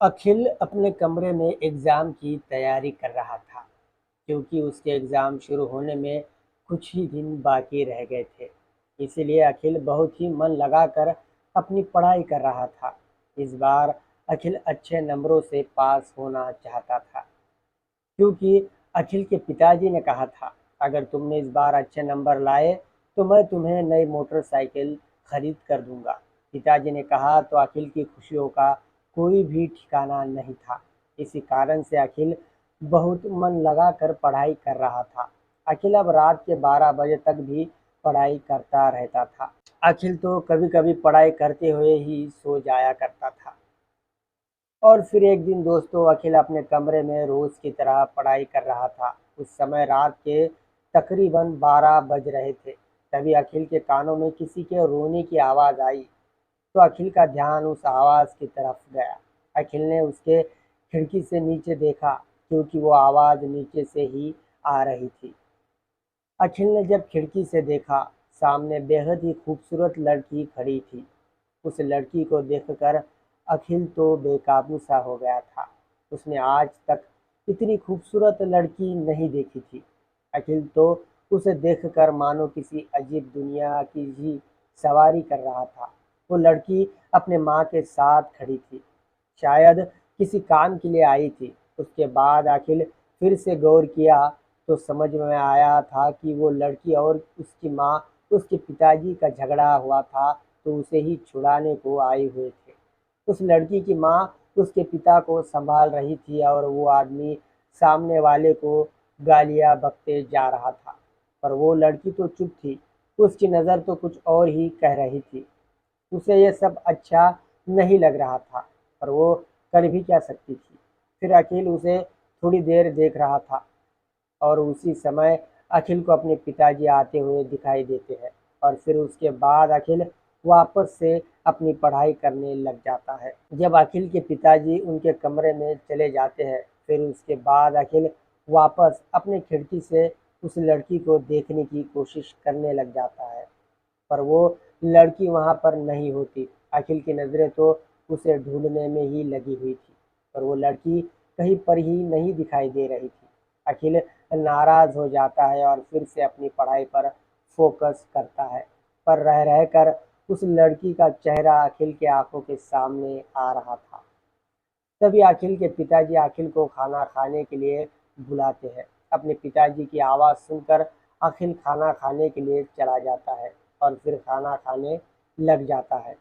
अखिल अपने कमरे में एग्ज़ाम की तैयारी कर रहा था, क्योंकि उसके एग्ज़ाम शुरू होने में कुछ ही दिन बाकी रह गए थे। इसीलिए अखिल बहुत ही मन लगाकर अपनी पढ़ाई कर रहा था। इस बार अखिल अच्छे नंबरों से पास होना चाहता था, क्योंकि अखिल के पिताजी ने कहा था, अगर तुमने इस बार अच्छे नंबर लाए तो मैं तुम्हें नई मोटरसाइकिल खरीद कर दूंगा। पिताजी ने कहा तो अखिल की खुशियों का कोई भी ठिकाना नहीं था। इसी कारण से अखिल बहुत मन लगाकर पढ़ाई कर रहा था। अखिल अब रात के 12 बजे तक भी पढ़ाई करता रहता था। अखिल तो कभी कभी पढ़ाई करते हुए ही सो जाया करता था। और फिर एक दिन दोस्तों, अखिल अपने कमरे में रोज की तरह पढ़ाई कर रहा था। उस समय रात के तकरीबन 12 बज रहे थे। तभी अखिल के कानों में किसी के रोने की आवाज़ आई, तो अखिल का ध्यान उस आवाज़ की तरफ गया। अखिल ने उसके खिड़की से नीचे देखा, क्योंकि वो आवाज़ नीचे से ही आ रही थी। अखिल ने जब खिड़की से देखा, सामने बेहद ही खूबसूरत लड़की खड़ी थी। उस लड़की को देखकर अखिल तो बेकाबू सा हो गया था। उसने आज तक इतनी खूबसूरत लड़की नहीं देखी थी। अखिल तो उसे देखकर मानो किसी अजीब दुनिया की ही सवारी कर रहा था। वो लड़की अपने माँ के साथ खड़ी थी, शायद किसी काम के लिए आई थी। उसके बाद अखिल फिर से गौर किया तो समझ में आया था कि वो लड़की और उसकी माँ, उसके पिताजी का झगड़ा हुआ था तो उसे ही छुड़ाने को आए हुए थे। उस लड़की की माँ उसके पिता को संभाल रही थी और वो आदमी सामने वाले को गालियाँ बकते जा रहा था। पर वो लड़की तो चुप थी, उसकी नज़र तो कुछ और ही कह रही थी। उसे ये सब अच्छा नहीं लग रहा था, पर वो कर भी क्या सकती थी। फिर अखिल उसे थोड़ी देर देख रहा था और उसी समय अखिल को अपने पिताजी आते हुए दिखाई देते हैं। और फिर उसके बाद अखिल वापस से अपनी पढ़ाई करने लग जाता है। जब अखिल के पिताजी उनके कमरे में चले जाते हैं, फिर उसके बाद अखिल वापस अपने खिड़की से उस लड़की को देखने की कोशिश करने लग जाता है, पर वो लड़की वहाँ पर नहीं होती। अखिल की नज़रें तो उसे ढूंढने में ही लगी हुई थी, पर वो लड़की कहीं पर ही नहीं दिखाई दे रही थी। अखिल नाराज़ हो जाता है और फिर से अपनी पढ़ाई पर फोकस करता है, पर रह रहकर उस लड़की का चेहरा अखिल के आंखों के सामने आ रहा था। तभी अखिल के पिताजी अखिल को खाना खाने के लिए बुलाते हैं। अपने पिताजी की आवाज़ सुनकर अखिल खाना खाने के लिए चला जाता है और फिर खाना खाने लग जाता है।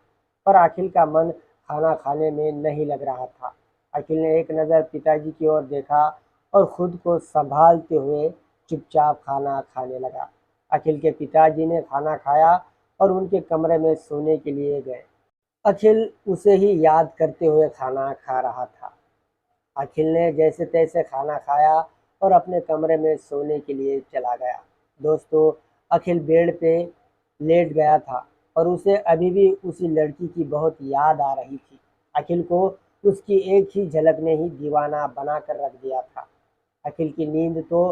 पर अखिल का मन खाना खाने में नहीं लग रहा था। अखिल ने एक नज़र पिताजी की ओर देखा और खुद को संभालते हुए चुपचाप खाना खाने लगा। अखिल के पिताजी ने खाना खाया और उनके कमरे में सोने के लिए गए। अखिल उसे ही याद करते हुए खाना खा रहा था। अखिल ने जैसे तैसे खाना खाया और अपने कमरे में सोने के लिए चला गया। दोस्तों, अखिल बेड पे लेट गया था और उसे अभी भी उसी लड़की की बहुत याद आ रही थी। अखिल को उसकी एक ही झलक ने ही दीवाना बना कर रख दिया था। अखिल की नींद तो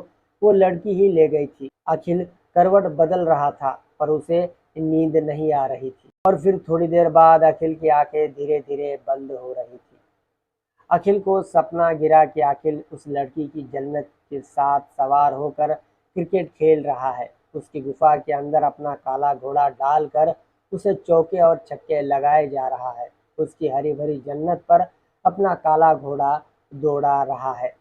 वो लड़की ही ले गई थी। अखिल करवट बदल रहा था, पर उसे नींद नहीं आ रही थी। और फिर थोड़ी देर बाद अखिल की आंखें धीरे धीरे बंद हो रही थी। अखिल को सपना गिरा कि अखिल उस लड़की की जन्नत के साथ सवार होकर क्रिकेट खेल रहा है। उसकी गुफा के अंदर अपना काला घोड़ा डालकर उसे चौके और छक्के लगाए जा रहा है। उसकी हरी भरी जन्नत पर अपना काला घोड़ा दौड़ा रहा है।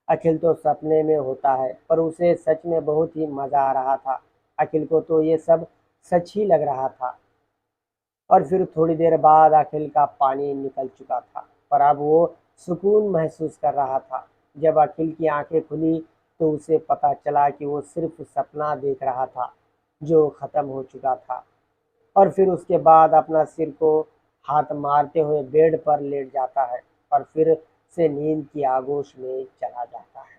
अखिल तो सपने में होता है, पर उसे सच में बहुत ही मजा आ रहा था। अखिल को तो ये सब सच ही लग रहा था। और फिर थोड़ी देर बाद अखिल का पानी निकल चुका था, पर अब वो सुकून महसूस कर रहा था। जब अखिल की आंखें खुली तो उसे पता चला कि वो सिर्फ सपना देख रहा था जो खत्म हो चुका था। और फिर उसके बाद अपना सिर को हाथ मारते हुए बेड पर लेट जाता है और फिर से नींद की आगोश में चला जाता है।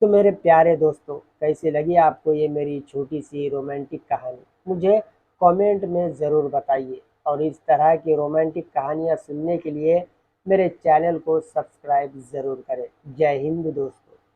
तो मेरे प्यारे दोस्तों, कैसी लगी आपको ये मेरी छोटी सी रोमांटिक कहानी? मुझे कमेंट में ज़रूर बताइए और इस तरह की रोमांटिक कहानियाँ सुनने के लिए मेरे चैनल को सब्सक्राइब ज़रूर करें। जय हिंद दोस्तों।